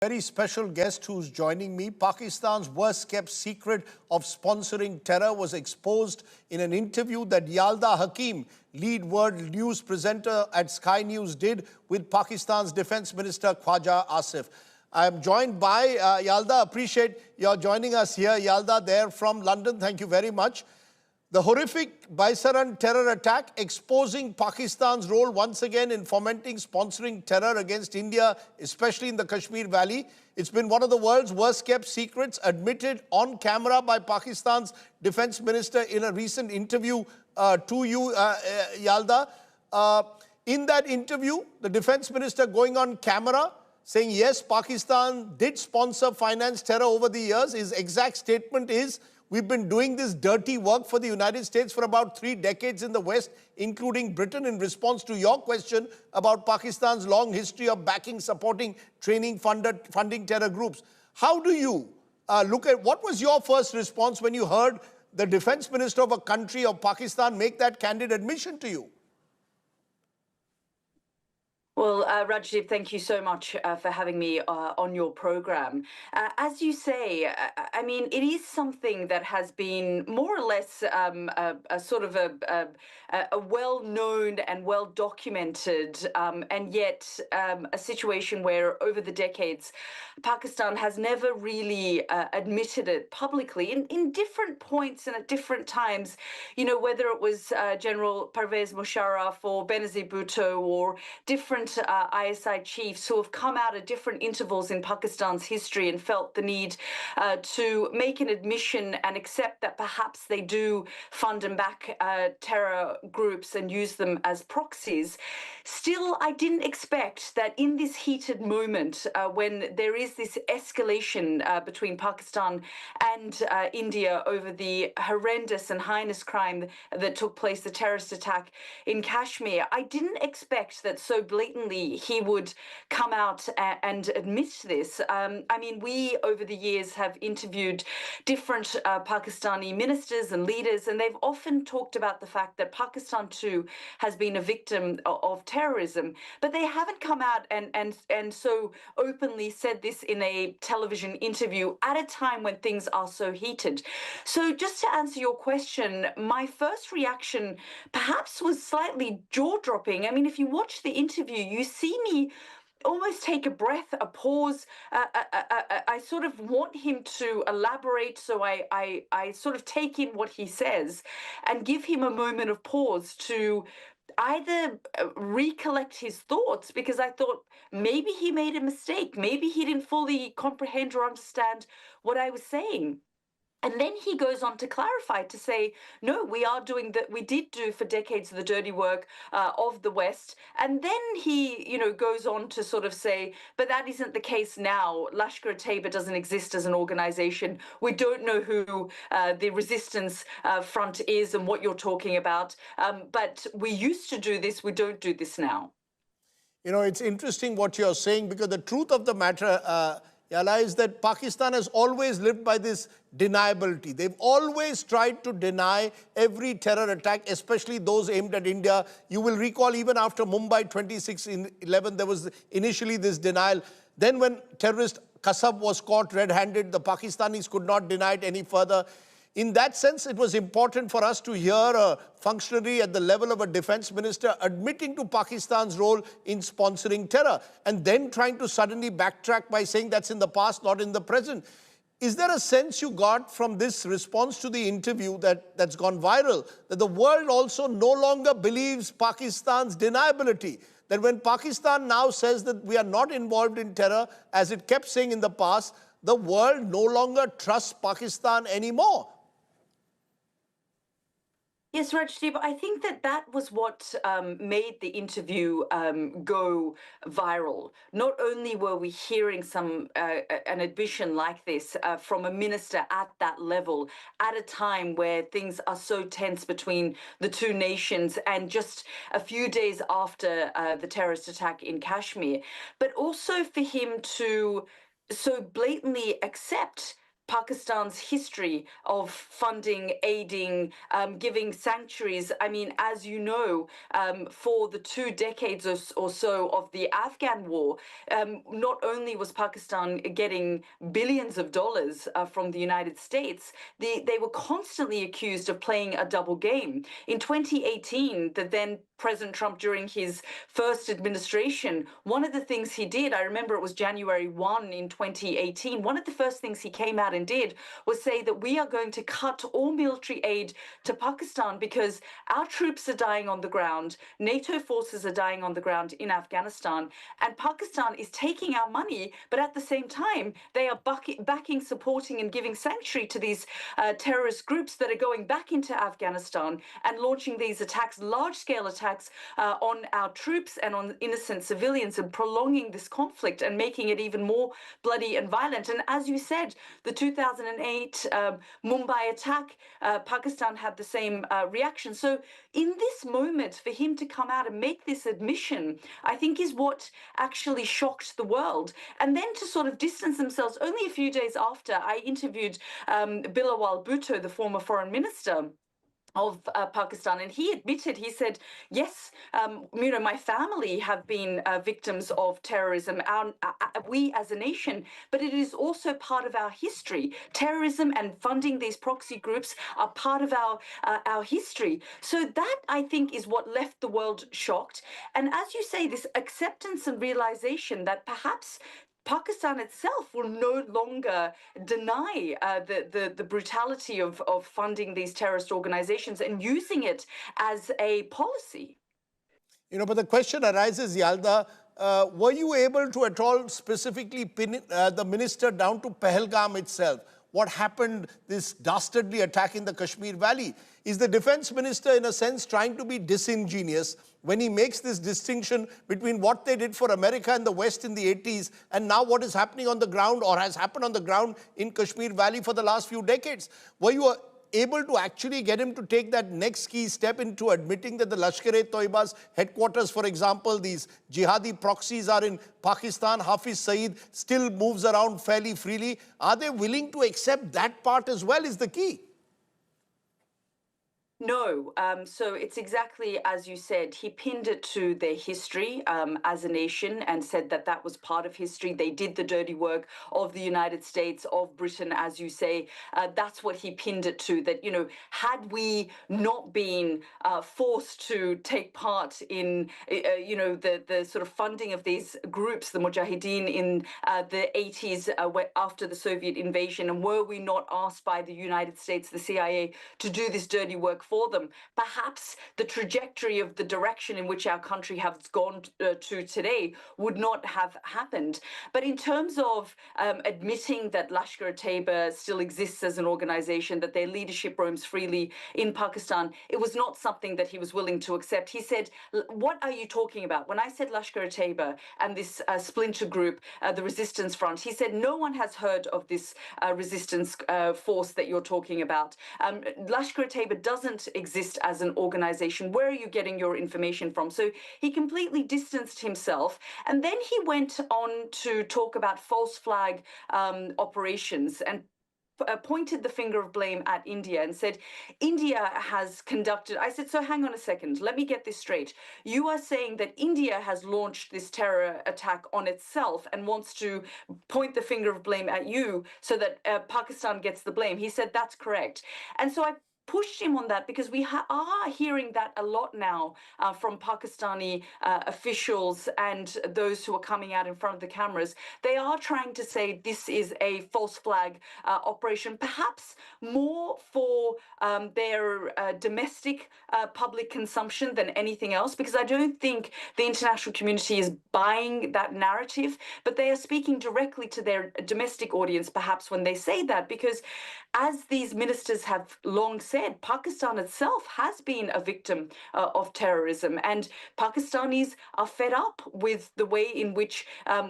Very special guest who's joining me. Pakistan's worst kept secret of sponsoring terror was exposed in an interview that Yalda Hakim, lead world news presenter at Sky News, did with Pakistan's Defense Minister Khwaja Asif. I am joined by Yalda. Appreciate your joining us here. Yalda, there from London. Thank you very much. The horrific Baisaran terror attack exposing Pakistan's role once again in fomenting, sponsoring terror against India, especially in the Kashmir Valley. It's been one of the world's worst kept secrets, admitted on camera by Pakistan's defense minister in a recent interview to you, Yalda. In that interview, the defense minister going on camera saying, yes, Pakistan did sponsor, finance terror over the years. His exact statement is, we've been doing this dirty work for the United States for about 3 decades in the West, including Britain, in response to your question about Pakistan's long history of backing, supporting, training, funding terror groups. How do you look at, what was your first response when you heard the defense minister of a country of Pakistan make that candid admission to you? Well, Rajdeep, thank you so much for having me on your program. As you say, I mean, it is something that has been more or less a sort of a well-known and well-documented, and yet a situation where over the decades, Pakistan has never really admitted it publicly in different points and at different times, you know, whether it was General Pervez Musharraf or Benazir Bhutto or different ISI chiefs who have come out at different intervals in Pakistan's history and felt the need to make an admission and accept that perhaps they do fund and back terror groups and use them as proxies. Still, I didn't expect that in this heated moment, when there is this escalation between Pakistan and India over the horrendous and heinous crime that took place, the terrorist attack in Kashmir, I didn't expect that so blatantly he would come out and admit this. I mean, we over the years have interviewed different Pakistani ministers and leaders, and they've often talked about the fact that Pakistan too has been a victim of terrorism, but they haven't come out and so openly said this in a television interview at a time when things are so heated. So just to answer your question, my first reaction perhaps was slightly jaw-dropping. I mean, if you watch the interview, you see me almost take a breath, a pause. I sort of want him to elaborate, so I sort of take in what he says and give him a moment of pause to either recollect his thoughts, because I thought maybe he made a mistake, maybe he didn't fully comprehend or understand what I was saying. And then he goes on to clarify, to say, no, we are doing that. We did do for decades the dirty work of the West. And then he, you know, goes on to sort of say, but that isn't the case now. Lashkar-e-Taiba doesn't exist as an organization. We don't know who the resistance front is and what you're talking about. But we used to do this. We don't do this now. You know, it's interesting what you're saying, because the truth of the matter, Yala, is that Pakistan has always lived by this deniability. They've always tried to deny every terror attack, especially those aimed at India. You will recall even after Mumbai 26/11, there was initially this denial. Then when terrorist Kasab was caught red-handed, the Pakistanis could not deny it any further. In that sense, it was important for us to hear a functionary at the level of a defense minister admitting to Pakistan's role in sponsoring terror, and then trying to suddenly backtrack by saying that's in the past, not in the present. Is there a sense you got from this response to the interview that's gone viral, that the world also no longer believes Pakistan's deniability? That when Pakistan now says that we are not involved in terror, as it kept saying in the past, the world no longer trusts Pakistan anymore? Yes, Rajdeep, I think that was what made the interview go viral. Not only were we hearing an admission like this from a minister at that level, at a time where things are so tense between the two nations and just a few days after the terrorist attack in Kashmir, but also for him to so blatantly accept Pakistan's history of funding, aiding, giving sanctuaries. I mean, as you know, for the 2 decades or so of the Afghan war, not only was Pakistan getting billions of dollars from the United States, they were constantly accused of playing a double game. In 2018, the then President Trump, during his first administration, one of the things he did, I remember it was January 1 in 2018, one of the first things he came out and did was say that we are going to cut all military aid to Pakistan because our troops are dying on the ground, NATO forces are dying on the ground in Afghanistan, and Pakistan is taking our money, but at the same time, they are backing, supporting, and giving sanctuary to these terrorist groups that are going back into Afghanistan and launching these attacks, large-scale attacks on our troops and on innocent civilians, and prolonging this conflict and making it even more bloody and violent. And as you said, the 2008 Mumbai attack, Pakistan had the same reaction. So in this moment, for him to come out and make this admission, I think is what actually shocked the world. And then to sort of distance themselves, only a few days after, I interviewed Bilawal Bhutto, the former foreign minister of Pakistan, and he admitted, he said, yes, my family have been victims of terrorism, we as a nation, but it is also part of our history. Terrorism and funding these proxy groups are part of our history. So that, I think, is what left the world shocked. And as you say, this acceptance and realization that perhaps Pakistan itself will no longer deny the brutality of funding these terrorist organizations and using it as a policy. But the question arises, Yalda, were you able to at all specifically pin the minister down to Pahalgam itself? What happened, this dastardly attack in the Kashmir Valley? Is the defense minister, in a sense, trying to be disingenuous when he makes this distinction between what they did for America and the West in the 80s and now what is happening on the ground or has happened on the ground in Kashmir Valley for the last few decades? Were you able to actually get him to take that next key step into admitting that the Lashkar-e-Toiba's headquarters, for example, these jihadi proxies are in Pakistan, Hafiz Saeed still moves around fairly freely? Are they willing to accept that part as well is the key? No. So it's exactly as you said. He pinned it to their history as a nation and said that that was part of history. They did the dirty work of the United States, of Britain, as you say. That's what he pinned it to, that, had we not been forced to take part in, the sort of funding of these groups, the Mujahideen in the 80s after the Soviet invasion, and were we not asked by the United States, the CIA, to do this dirty work for them, perhaps the trajectory of the direction in which our country has gone to today would not have happened. But in terms of admitting that Lashkar-e-Taiba still exists as an organization, that their leadership roams freely in Pakistan, it was not something that he was willing to accept. He said, what are you talking about? When I said Lashkar-e-Taiba and this splinter group, the Resistance Front, he said, no one has heard of this resistance force that you're talking about. Lashkar-e-Taiba doesn't exist as an organization. Where are you getting your information from? So he completely distanced himself. And then he went on to talk about false flag operations and pointed the finger of blame at India and said, India has conducted. I said, so hang on a second, let me get this straight. You are saying that India has launched this terror attack on itself and wants to point the finger of blame at you so that Pakistan gets the blame. He said, that's correct. And so I pushed him on that because we are hearing that a lot now from Pakistani officials and those who are coming out in front of the cameras. They are trying to say this is a false flag operation, perhaps more for their domestic public consumption than anything else, because I don't think the international community is buying that narrative, but they are speaking directly to their domestic audience, perhaps, when they say that, because as these ministers have long said, said, Pakistan itself has been a victim of terrorism, and Pakistanis are fed up with the way in which,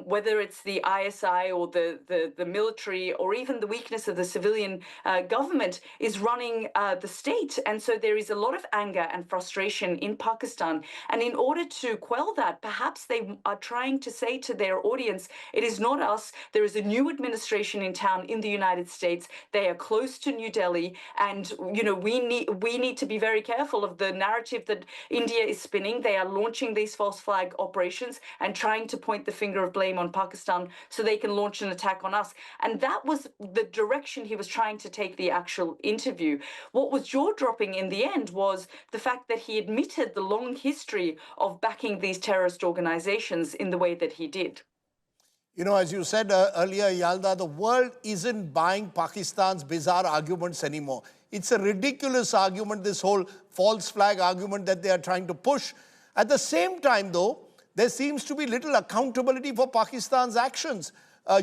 whether it's the ISI or the military or even the weakness of the civilian government, is running the state. And so there is a lot of anger and frustration in Pakistan. And in order to quell that, perhaps they are trying to say to their audience, it is not us. There is a new administration in town in the United States. They are close to New Delhi, and we need to be very careful of the narrative that India is spinning. They are launching these false flag operations and trying to point the finger of blame on Pakistan so they can launch an attack on us. And that was the direction he was trying to take the actual interview. What was jaw-dropping in the end was the fact that he admitted the long history of backing these terrorist organizations in the way that he did. As you said earlier, Yalda, the world isn't buying Pakistan's bizarre arguments anymore. It's a ridiculous argument, this whole false flag argument that they are trying to push. At the same time, though, there seems to be little accountability for Pakistan's actions.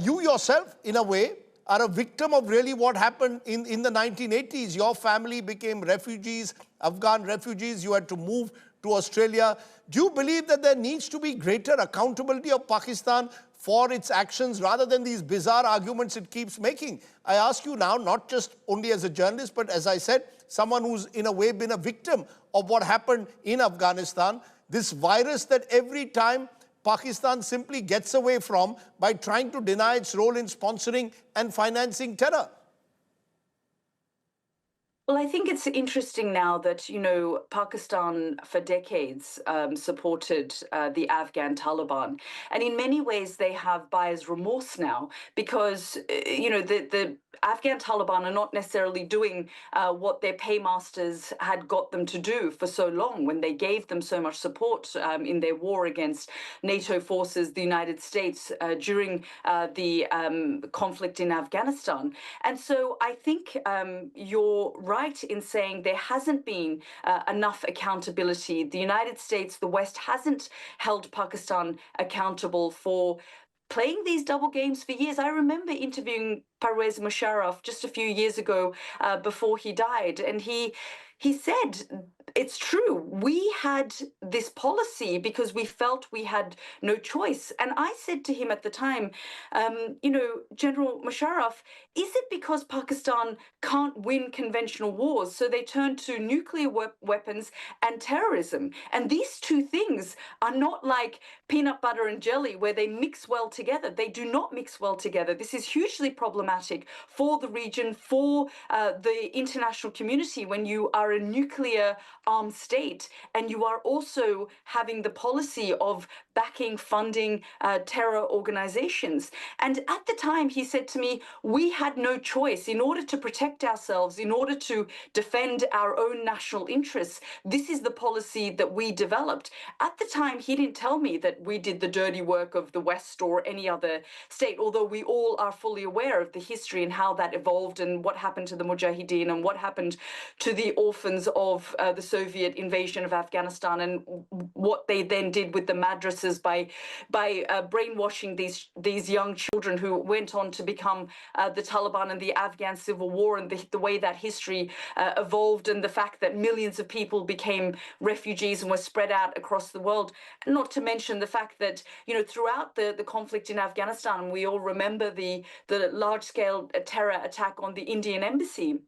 You yourself, in a way, are a victim of really what happened in the 1980s. Your family became refugees, Afghan refugees. You had to move to Australia. Do you believe that there needs to be greater accountability of Pakistan for its actions rather than these bizarre arguments it keeps making? I ask you now, not just only as a journalist, but as I said, someone who's in a way been a victim of what happened in Afghanistan, this virus that every time Pakistan simply gets away from by trying to deny its role in sponsoring and financing terror. Well, I think it's interesting now that, Pakistan for decades supported the Afghan Taliban. And in many ways, they have buyer's remorse now because, the Afghan Taliban are not necessarily doing what their paymasters had got them to do for so long when they gave them so much support in their war against NATO forces, the United States, during the conflict in Afghanistan. And so I think you're right in saying there hasn't been enough accountability. The United States, the West hasn't held Pakistan accountable for playing these double games for years. I remember interviewing Pervez Musharraf just a few years ago before he died, and he said, it's true, we had this policy because we felt we had no choice. And I said to him at the time, General Musharraf, is it because Pakistan can't win conventional wars, so they turn to nuclear weapons and terrorism? And these two things are not like peanut butter and jelly where they mix well together. They do not mix well together. This is hugely problematic for the region, for the international community, when you are a nuclear armed state and you are also having the policy of backing, funding terror organizations. And at the time, he said to me, we had no choice. In order to protect ourselves, in order to defend our own national interests, this is the policy that we developed. At the time, he didn't tell me that we did the dirty work of the West or any other state, although we all are fully aware of the history and how that evolved and what happened to the Mujahideen and what happened to the orphans of the Soviet invasion of Afghanistan and what they then did with the madrasas by brainwashing these young children who went on to become the Taliban and the Afghan civil war, and the way that history evolved, and the fact that millions of people became refugees and were spread out across the world. Not to mention the fact that, throughout the conflict in Afghanistan, we all remember the large-scale terror attack on the Indian embassy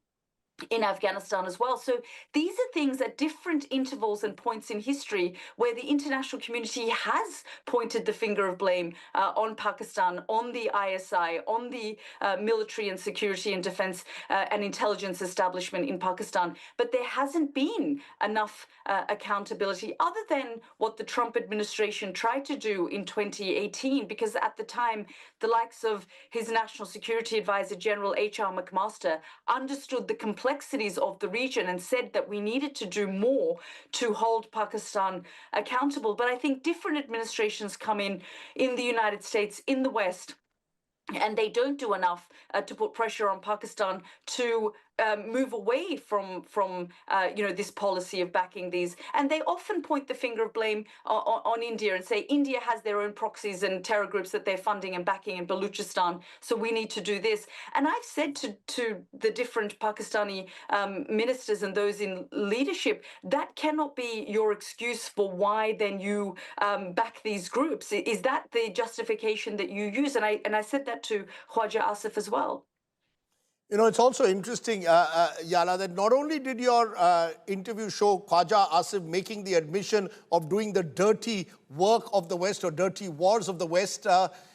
in Afghanistan as well. So these are things at different intervals and points in history where the international community has pointed the finger of blame on Pakistan, on the ISI, on the military and security and defense and intelligence establishment in Pakistan. But there hasn't been enough accountability other than what the Trump administration tried to do in 2018, because at the time, the likes of his National Security Advisor, General H.R. McMaster, understood the complexities of the region and said that we needed to do more to hold Pakistan accountable. But I think different administrations come in the United States, in the West, and they don't do enough to put pressure on Pakistan to move away from this policy of backing these, and they often point the finger of blame on India and say India has their own proxies and terror groups that they're funding and backing in Balochistan, so we need to do this. And I've said to the different Pakistani ministers and those in leadership, that cannot be your excuse for why then you back these groups. Is that the justification that you use? And I said that to Khwaja Asif as well. You know, it's also interesting, Yala, that not only did your interview show Khwaja Asif making the admission of doing the dirty work of the West or dirty wars of the West,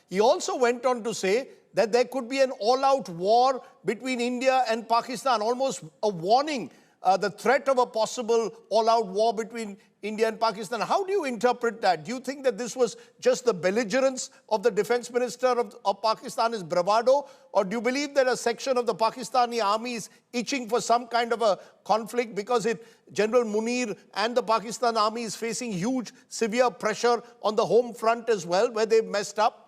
he also went on to say that there could be an all-out war between India and Pakistan, almost a warning, the threat of a possible all-out war between India and Pakistan. How do you interpret that? Do you think that this was just the belligerence of the defense minister of Pakistan, his bravado? Or do you believe that a section of the Pakistani army is itching for some kind of a conflict because General Munir and the Pakistan army is facing huge, severe pressure on the home front as well, where they've messed up?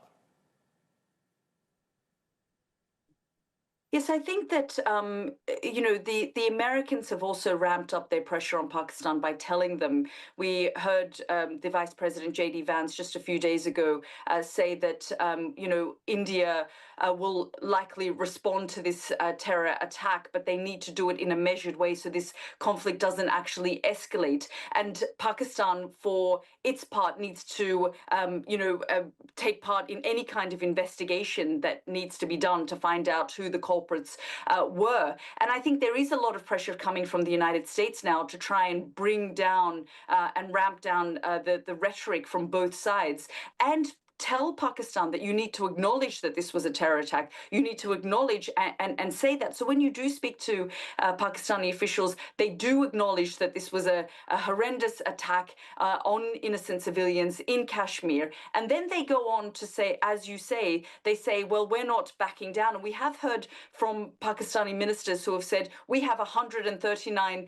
Yes, I think that, the Americans have also ramped up their pressure on Pakistan by telling them. We heard the Vice President J.D. Vance just a few days ago say that, India will likely respond to this terror attack, but they need to do it in a measured way so this conflict doesn't actually escalate. And Pakistan, for its part, needs to, take part in any kind of investigation that needs to be done to find out who the culprits were. And I think there is a lot of pressure coming from the United States now to try and bring down and ramp down the rhetoric from both sides, and tell Pakistan that you need to acknowledge that this was a terror attack. You need to acknowledge and say that. So when you do speak to Pakistani officials, they do acknowledge that this was a horrendous attack on innocent civilians in Kashmir. And then they go on to say, as you say, they say, well, we're not backing down. And we have heard from Pakistani ministers who have said, we have 139,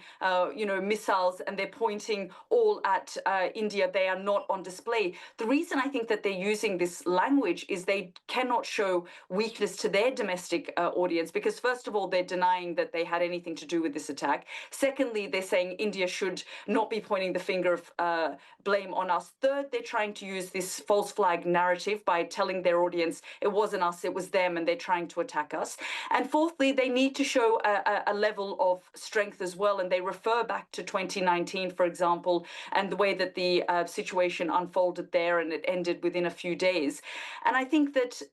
missiles, and they're pointing all at India. They are not on display. The reason I think that they're using this language is they cannot show weakness to their domestic audience, because first of all, they're denying that they had anything to do with this attack. Secondly, they're saying India should not be pointing the finger of blame on us. Third, they're trying to use this false flag narrative by telling their audience it wasn't us, it was them, and they're trying to attack us. And fourthly, they need to show a level of strength as well, and they refer back to 2019, for example, and the way that the situation unfolded there, and it ended within a few days. And I think that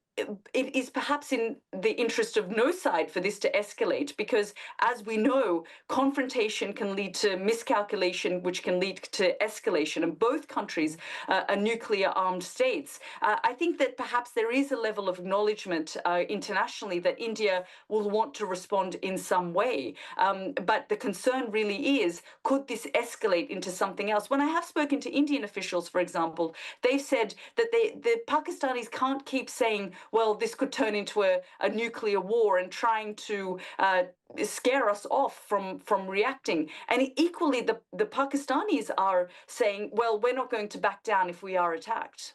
it is perhaps in the interest of no side for this to escalate, because, as we know, confrontation can lead to miscalculation, which can lead to escalation. And both countries are nuclear-armed states. I think that perhaps there is a level of acknowledgement internationally that India will want to respond in some way. But the concern really is, could this escalate into something else? When I have spoken to Indian officials, for example, they've said that the Pakistanis can't keep saying, well, this could turn into a nuclear war, and trying to scare us off from reacting. And equally, the Pakistanis are saying, well, we're not going to back down if we are attacked.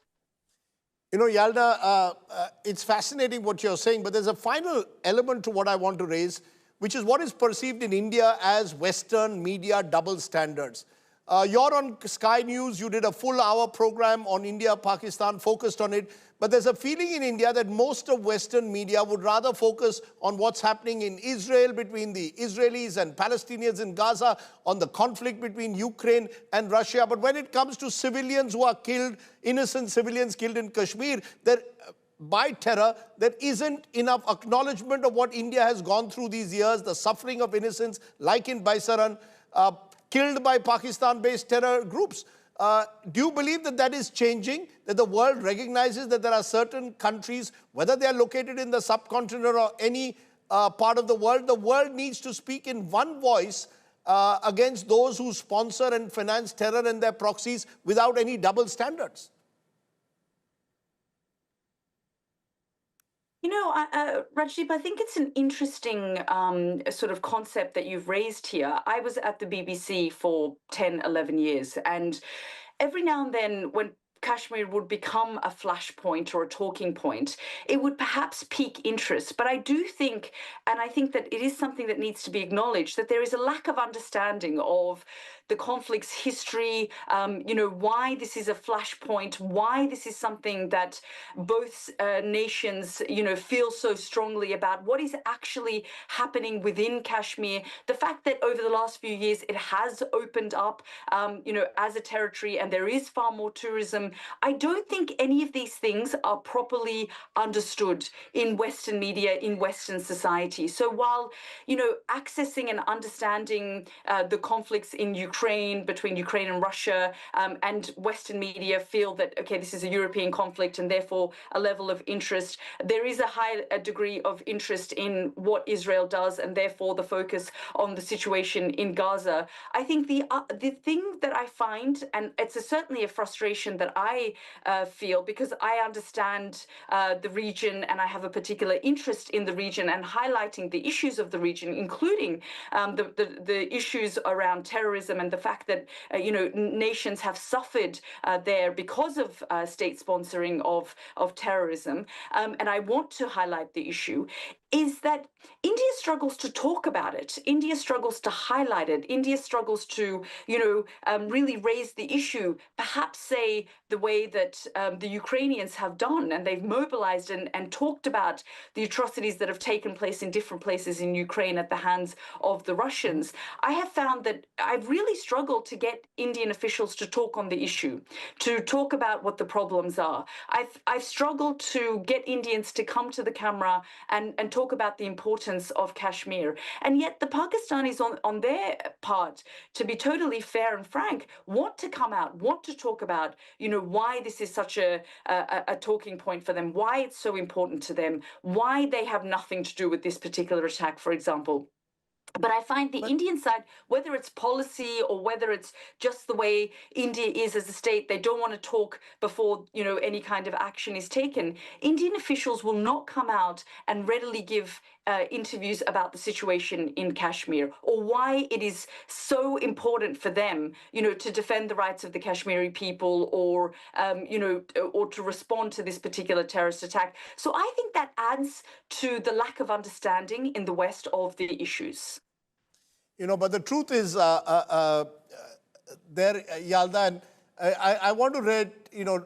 You know, Yalda, it's fascinating what you're saying, but there's a final element to what I want to raise, which is what is perceived in India as Western media double standards. You're on Sky News, you did a full-hour program on India, Pakistan, focused on it. But there's a feeling in India that most of Western media would rather focus on what's happening in Israel, between the Israelis and Palestinians in Gaza, on the conflict between Ukraine and Russia. But when it comes to civilians who are killed, innocent civilians killed in Kashmir, by terror, there isn't enough acknowledgement of what India has gone through these years, the suffering of innocents, like in Baisaran, killed by Pakistan-based terror groups. Do you believe that that is changing, that the world recognizes that there are certain countries, whether they are located in the subcontinent or any part of the world needs to speak in one voice against those who sponsor and finance terror and their proxies without any double standards? You know, Rajdeep, I think it's an interesting sort of concept that you've raised here. I was at the BBC for 10, 11 years, and every now and then when Kashmir would become a flashpoint or a talking point, it would perhaps pique interest. But I do think, and I think that it is something that needs to be acknowledged, that there is a lack of understanding of the conflict's history, why this is a flashpoint, why this is something that both nations, feel so strongly about, what is actually happening within Kashmir. The fact that over the last few years it has opened up, as a territory, and there is far more tourism. I don't think any of these things are properly understood in Western media, in Western society. So while, accessing and understanding the conflicts in Ukraine, between Ukraine and Russia, and Western media feel that, okay, this is a European conflict and therefore a level of interest, there is a high degree of interest in what Israel does and therefore the focus on the situation in Gaza. I think the thing that I find, and it's certainly a frustration that I feel, because I understand the region and I have a particular interest in the region and highlighting the issues of the region, including the issues around terrorism and the fact that nations have suffered there because of state sponsoring of terrorism. And I want to highlight the issue, is that India struggles to talk about it. India struggles to highlight it. India struggles to, really raise the issue, perhaps say the way that the Ukrainians have done, and they've mobilized and talked about the atrocities that have taken place in different places in Ukraine at the hands of the Russians. I have found that I've really struggled to get Indian officials to talk on the issue, to talk about what the problems are. I've struggled to get Indians to come to the camera and talk about the importance of Kashmir. And yet the Pakistanis on their part, to be totally fair and frank, want to come out, want to talk about, why this is such a talking point for them, why it's so important to them, why they have nothing to do with this particular attack, for example. But I find the Indian side, whether it's policy or whether it's just the way India is as a state, they don't want to talk before, any kind of action is taken. Indian officials will not come out and readily give interviews about the situation in Kashmir, or why it is so important for them, to defend the rights of the Kashmiri people, or, or to respond to this particular terrorist attack. So I think that adds to the lack of understanding in the West of the issues. But the truth is, Yalda, and I want to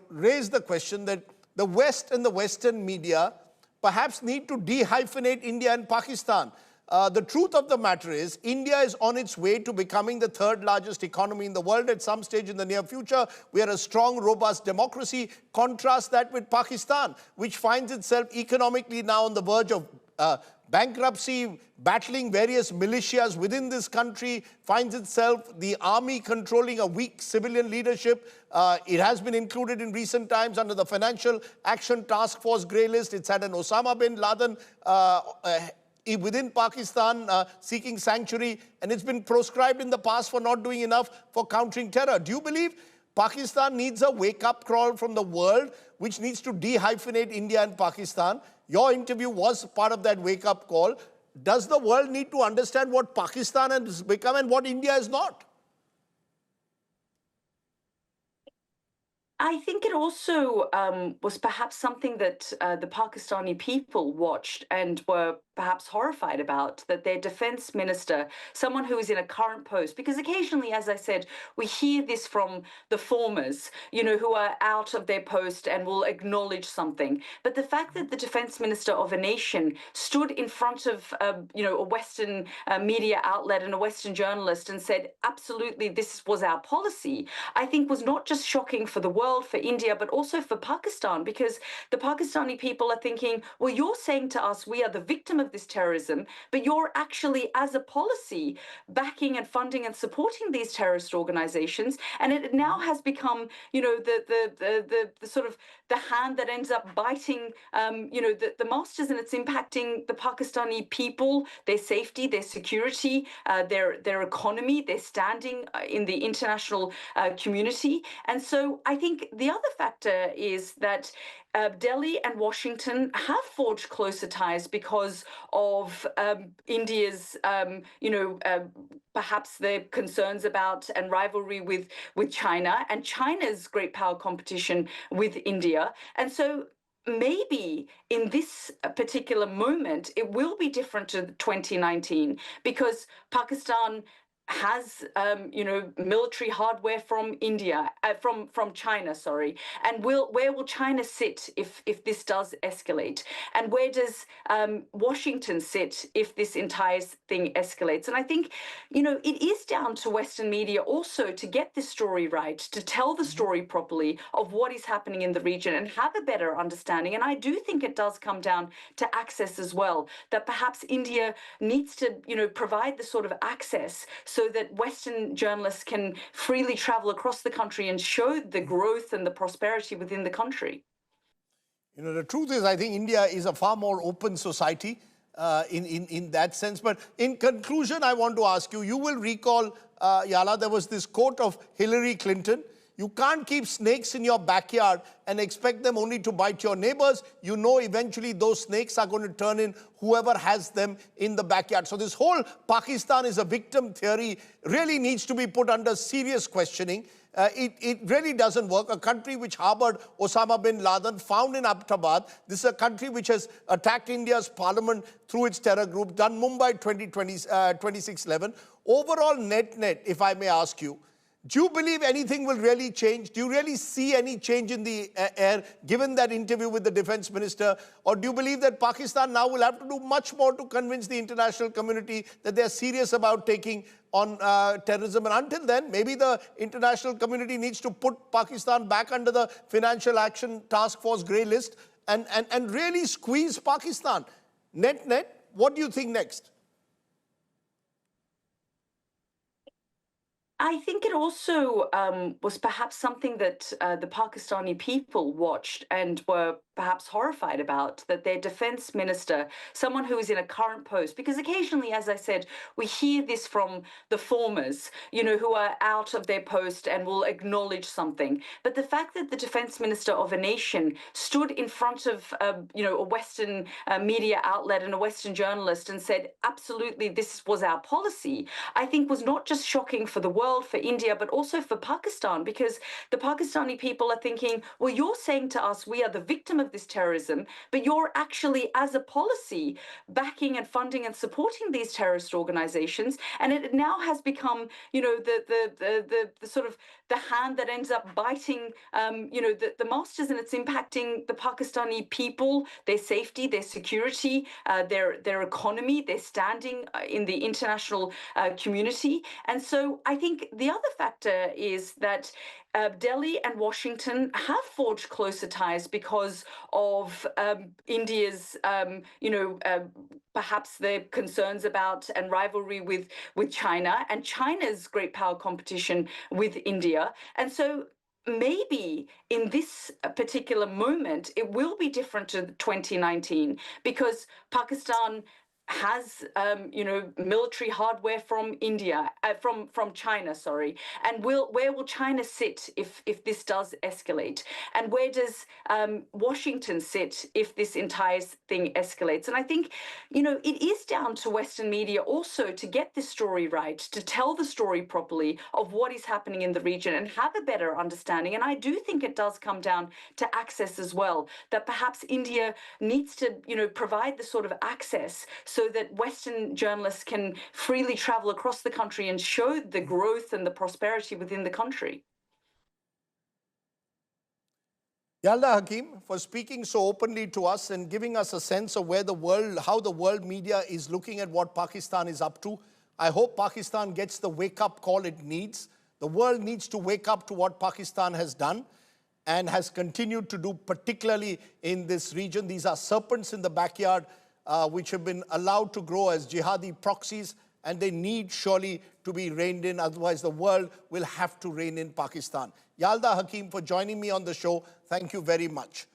raise the question that the West and the Western media perhaps need to dehyphenate India and Pakistan. The truth of the matter is, India is on its way to becoming the third largest economy in the world at some stage in the near future. We are a strong, robust democracy. Contrast that with Pakistan, which finds itself economically now on the verge of bankruptcy, battling various militias within this country, finds itself the army controlling a weak civilian leadership. It has been included in recent times under the Financial Action Task Force grey list. It's had an Osama bin Laden within Pakistan seeking sanctuary, and it's been proscribed in the past for not doing enough for countering terror. Do you believe Pakistan needs a wake-up call from the world, which needs to dehyphenate India and Pakistan? Your interview was part of that wake-up call. Does the world need to understand what Pakistan has become and what India is not? I think it also was perhaps something that the Pakistani people watched and were perhaps horrified about, that their defense minister, someone who is in a current post, because occasionally, as I said, we hear this from the formers, who are out of their post and will acknowledge something. But the fact that the defense minister of a nation stood in front of, a Western media outlet and a Western journalist and said, absolutely, this was our policy, I think was not just shocking for the world, for India, but also for Pakistan, because the Pakistani people are thinking, well, you're saying to us, we are the victim of this terrorism, but you're actually, as a policy, backing and funding and supporting these terrorist organizations. And it now has become, the sort of the hand that ends up biting, the masters, and it's impacting the Pakistani people, their safety, their security, their economy, their standing in the international community. And so I think think the other factor is that Delhi and Washington have forged closer ties because of India's, perhaps their concerns about and rivalry with China and China's great power competition with India. And so maybe in this particular moment, it will be different to 2019 because Pakistan has military hardware from India, from China, sorry, and where will China sit if this does escalate, and where does Washington sit if this entire thing escalates? And I think it is down to Western media also to get this story right, to tell the story properly of what is happening in the region and have a better understanding. And I do think it does come down to access as well, that perhaps India needs to provide the sort of access so that Western journalists can freely travel across the country and show the growth and the prosperity within the country. The truth is, I think India is a far more open society in that sense. But in conclusion, I want to ask you, you will recall, Yala, there was this quote of Hillary Clinton: you can't keep snakes in your backyard and expect them only to bite your neighbors. You know eventually those snakes are going to turn in whoever has them in the backyard. So this whole Pakistan is a victim theory really needs to be put under serious questioning. It really doesn't work. A country which harbored Osama bin Laden, found in Abbottabad. This is a country which has attacked India's parliament through its terror group, done Mumbai 26/11. Overall, net, if I may ask you, do you believe anything will really change? Do you really see any change in the air, given that interview with the defense minister? Or do you believe that Pakistan now will have to do much more to convince the international community that they're serious about taking on terrorism? And until then, maybe the international community needs to put Pakistan back under the Financial Action Task Force grey list and really squeeze Pakistan. Net, what do you think next? I think it also was perhaps something that the Pakistani people watched and were perhaps horrified about, that their defense minister, someone who is in a current post, because occasionally, as I said, we hear this from the formers, who are out of their post and will acknowledge something. But the fact that the defense minister of a nation stood in front of, a Western media outlet and a Western journalist and said, absolutely, this was our policy, I think was not just shocking for the world, for India, but also for Pakistan, because the Pakistani people are thinking, well, you're saying to us, we are the victim of this terrorism, but you're actually, as a policy, backing and funding and supporting these terrorist organizations. And it now has become, the sort of the hand that ends up biting, the masters, and it's impacting the Pakistani people, their safety, their security, their economy, their standing in the international community. And so I think the other factor is that Delhi and Washington have forged closer ties because of India's, perhaps their concerns about and rivalry with China and China's great power competition with India. And so maybe in this particular moment, it will be different to 2019 because Pakistan has military hardware from India, from China, sorry, and where will China sit if this does escalate, and where does Washington sit if this entire thing escalates? And I think it is down to Western media also to get this story right, to tell the story properly of what is happening in the region and have a better understanding. And I do think it does come down to access as well, that perhaps India needs to provide the sort of access so that Western journalists can freely travel across the country and show the growth and the prosperity within the country. Yalda Hakim, for speaking so openly to us and giving us a sense of where how the world media is looking at what Pakistan is up to. I hope Pakistan gets the wake-up call it needs. The world needs to wake up to what Pakistan has done and has continued to do, particularly in this region. These are serpents in the backyard, which have been allowed to grow as jihadi proxies, and they need surely to be reined in, otherwise the world will have to rein in Pakistan. Yalda Hakim, for joining me on the show, thank you very much.